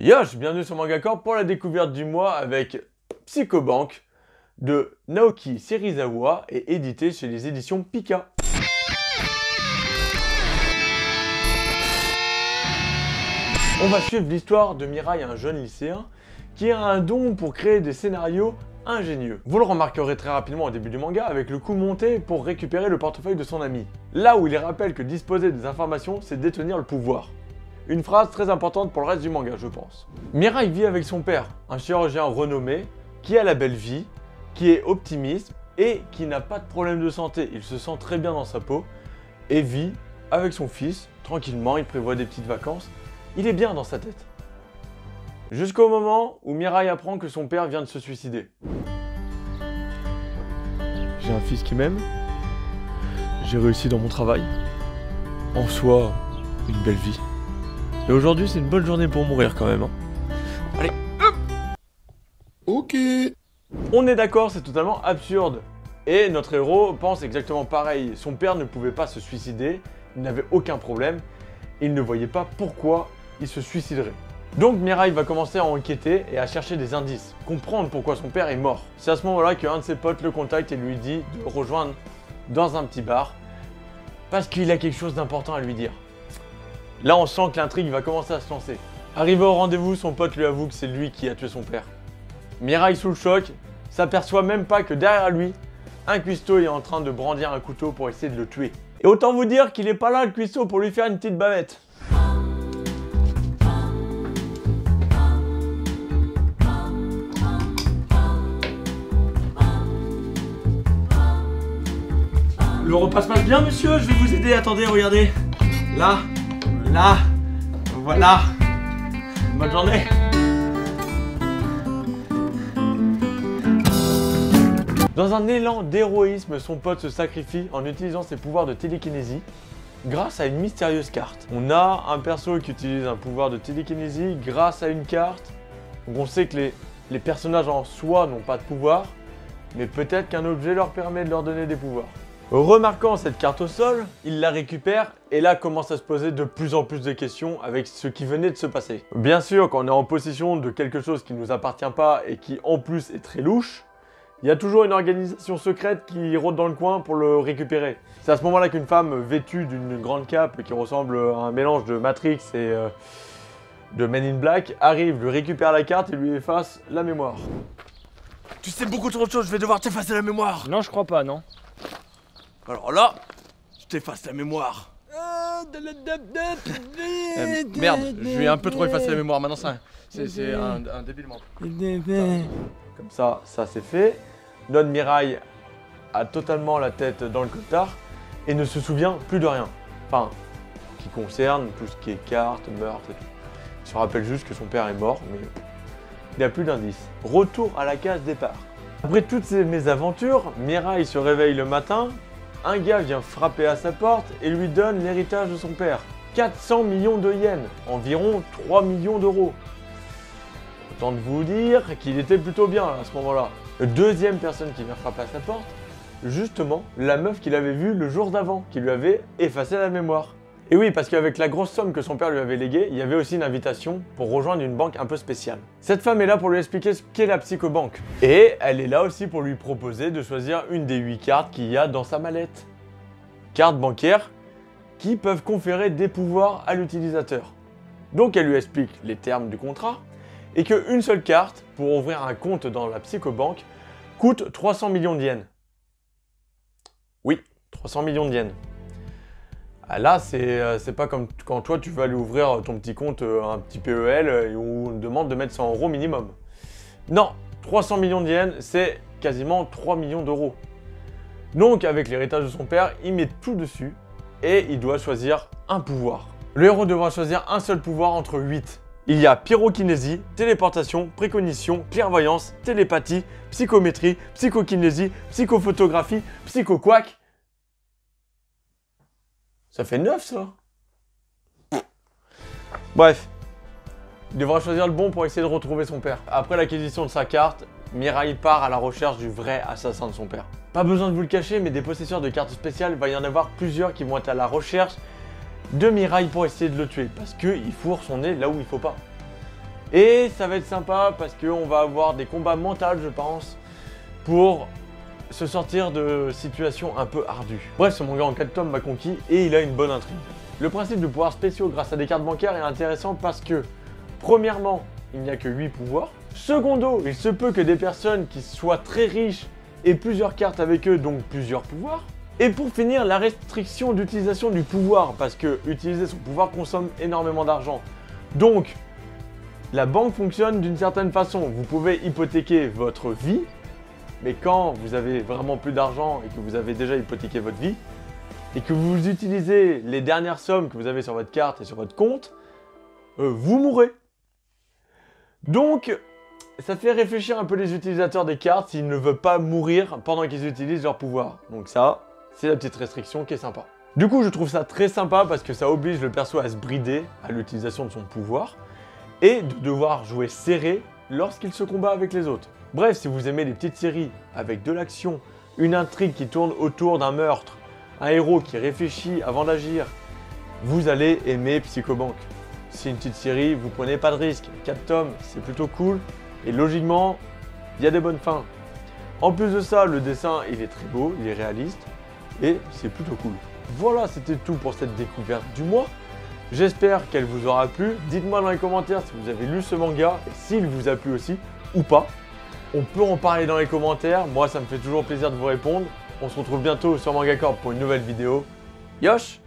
Yosh, bienvenue sur Mangacorp pour la découverte du mois avec Psychobank de Naoki Serizawa et édité chez les éditions Pika. On va suivre l'histoire de Mirai, un jeune lycéen qui a un don pour créer des scénarios ingénieux. Vous le remarquerez très rapidement au début du manga avec le coup monté pour récupérer le portefeuille de son ami. Là où il rappelle que disposer des informations, c'est détenir le pouvoir. Une phrase très importante pour le reste du manga, je pense. Mirai vit avec son père, un chirurgien renommé, qui a la belle vie, qui est optimiste et qui n'a pas de problème de santé. Il se sent très bien dans sa peau et vit avec son fils, tranquillement, il prévoit des petites vacances. Il est bien dans sa tête. Jusqu'au moment où Mirai apprend que son père vient de se suicider. J'ai un fils qui m'aime. J'ai réussi dans mon travail. En soi, une belle vie. Et aujourd'hui, c'est une bonne journée pour mourir quand même. Hein. Allez, hop. Ok. On est d'accord, c'est totalement absurde. Et notre héros pense exactement pareil. Son père ne pouvait pas se suicider, il n'avait aucun problème. Il ne voyait pas pourquoi il se suiciderait. Donc Mirai va commencer à enquêter et à chercher des indices, comprendre pourquoi son père est mort. C'est à ce moment-là qu'un de ses potes le contacte et lui dit de le rejoindre dans un petit bar parce qu'il a quelque chose d'important à lui dire. Là, on sent que l'intrigue va commencer à se lancer. Arrivé au rendez-vous, son pote lui avoue que c'est lui qui a tué son père. Mirai, sous le choc, s'aperçoit même pas que derrière lui, un cuistot est en train de brandir un couteau pour essayer de le tuer. Et autant vous dire qu'il est pas là, le cuistot, pour lui faire une petite bavette. Le repas se passe bien, monsieur, je vais vous aider, attendez, regardez. Là, voilà. Bonne journée. Dans un élan d'héroïsme, son pote se sacrifie en utilisant ses pouvoirs de télékinésie grâce à une mystérieuse carte. On a un perso qui utilise un pouvoir de télékinésie grâce à une carte. Donc on sait que les personnages en soi n'ont pas de pouvoir, mais peut-être qu'un objet leur permet de leur donner des pouvoirs. Remarquant cette carte au sol, il la récupère et là commence à se poser de plus en plus de questions avec ce qui venait de se passer. Bien sûr, quand on est en possession de quelque chose qui ne nous appartient pas et qui en plus est très louche, il y a toujours une organisation secrète qui rôde dans le coin pour le récupérer. C'est à ce moment-là qu'une femme vêtue d'une grande cape qui ressemble à un mélange de Matrix et de Men in Black arrive, lui récupère la carte et lui efface la mémoire. Tu sais beaucoup trop de choses, je vais devoir t'effacer la mémoire. Non, je crois pas, non. Alors là, je t'efface la mémoire. Merde, je lui ai un peu trop effacé la mémoire, maintenant c'est un débilement. Comme ça c'est fait. Notre Mirai a totalement la tête dans le cotard et ne se souvient plus de rien. Enfin, qui concerne tout ce qui est cartes, meurtre et tout. Il se rappelle juste que son père est mort, mais il n'y a plus d'indices. Retour à la case départ. Après toutes ces mésaventures, Mirai se réveille le matin. Un gars vient frapper à sa porte et lui donne l'héritage de son père. 400 millions de yens, environ 3 millions d'euros. Autant de vous dire qu'il était plutôt bien à ce moment-là. Deuxième personne qui vient frapper à sa porte, justement la meuf qu'il avait vue le jour d'avant, qui lui avait effacé la mémoire. Et oui, parce qu'avec la grosse somme que son père lui avait léguée, il y avait aussi une invitation pour rejoindre une banque un peu spéciale. Cette femme est là pour lui expliquer ce qu'est la psychobank. Et elle est là aussi pour lui proposer de choisir une des 8 cartes qu'il y a dans sa mallette. Cartes bancaires qui peuvent conférer des pouvoirs à l'utilisateur. Donc elle lui explique les termes du contrat et qu'une seule carte pour ouvrir un compte dans la psychobank coûte 300 millions de yens. Oui, 300 millions de yens. Ah là, c'est pas comme quand toi tu vas aller ouvrir ton petit compte, un petit PEL, et où on te demande de mettre 100 € minimum. Non, 300 millions de yens, c'est quasiment 3 millions d'euros. Donc avec l'héritage de son père, il met tout dessus et il doit choisir un pouvoir. Le héros devra choisir un seul pouvoir entre 8. Il y a pyrokinésie, téléportation, précognition, clairvoyance, télépathie, psychométrie, psychokinésie, psychophotographie, psychoquack. Ça fait 9 ça. Bref, il devra choisir le bon pour essayer de retrouver son père. Après l'acquisition de sa carte, Mirai part à la recherche du vrai assassin de son père. Pas besoin de vous le cacher, mais des possesseurs de cartes spéciales, il va y en avoir plusieurs qui vont être à la recherche de Mirai pour essayer de le tuer, parce qu'il fourre son nez là où il faut pas. Et ça va être sympa parce qu'on va avoir des combats mentaux, je pense, pour se sortir de situations un peu ardues. Bref, ce manga en 4 tomes m'a conquis et il a une bonne intrigue. Le principe de pouvoirs spéciaux grâce à des cartes bancaires est intéressant parce que, premièrement, il n'y a que 8 pouvoirs. Secondo, il se peut que des personnes qui soient très riches aient plusieurs cartes avec eux, donc plusieurs pouvoirs. Et pour finir, la restriction d'utilisation du pouvoir, parce que utiliser son pouvoir consomme énormément d'argent. Donc, la banque fonctionne d'une certaine façon. Vous pouvez hypothéquer votre vie, mais quand vous avez vraiment plus d'argent et que vous avez déjà hypothéqué votre vie, et que vous utilisez les dernières sommes que vous avez sur votre carte et sur votre compte, vous mourrez. Donc, ça fait réfléchir un peu les utilisateurs des cartes s'ils ne veulent pas mourir pendant qu'ils utilisent leur pouvoir. Donc ça, c'est la petite restriction qui est sympa. Du coup, je trouve ça très sympa parce que ça oblige le perso à se brider à l'utilisation de son pouvoir et de devoir jouer serré lorsqu'il se combat avec les autres. Bref, si vous aimez les petites séries avec de l'action, une intrigue qui tourne autour d'un meurtre, un héros qui réfléchit avant d'agir, vous allez aimer Psychobank. C'est une petite série, vous prenez pas de risque. 4 tomes, c'est plutôt cool. Et logiquement, il y a des bonnes fins. En plus de ça, le dessin, il est très beau, il est réaliste. Et c'est plutôt cool. Voilà, c'était tout pour cette découverte du mois. J'espère qu'elle vous aura plu. Dites-moi dans les commentaires si vous avez lu ce manga et s'il vous a plu aussi ou pas. On peut en parler dans les commentaires. Moi, ça me fait toujours plaisir de vous répondre. On se retrouve bientôt sur Manga Corp pour une nouvelle vidéo. Yosh!